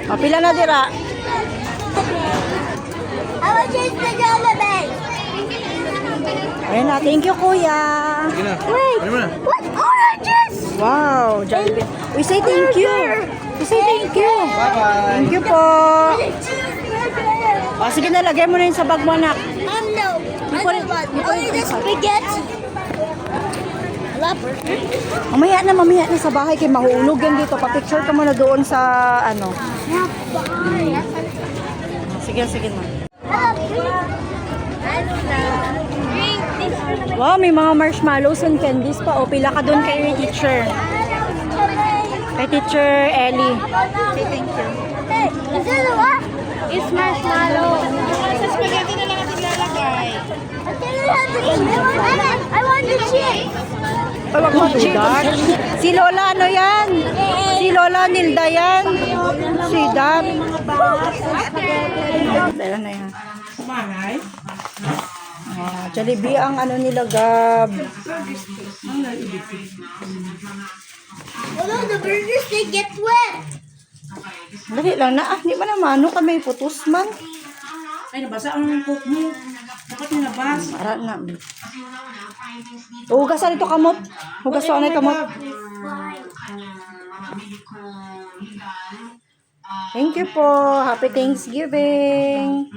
O, pila na dira. I will change the Jollibee. Ayan na, thank you, kuya. Wait, what oranges? Wow, Jollibee. We say thank you. We say thank you. Bye-bye. Thank you po. O, sige na, lagay mo na yun sa bag mo, anak. No. Only the spaghetti. Mamaya na sa bahay kay mahulog yan dito. Pa-picture ka muna doon sa ano. Sige na. Wow, may mga marshmallows and candies pa. O, pila ka doon kay teacher. Kay teacher Ellie. Say thank you. Hey, is it what? It's marshmallow. Sa spaghetti na lang natin lalagay. I want the cheese. Si Lola, ano yan? Si Lola Nilda yan. Si Dab. Dala na yan. Jollibee ang ano nila, Gab. Although the burgers, they get wet. Dali lang na. Hindi man naman. Ano kami putos man? Ay, nabasa ang cook mo. Dapat nilabas. Para na. Hugasan ito kamot. Hugasan na kamot. Thank you po. Happy Thanksgiving.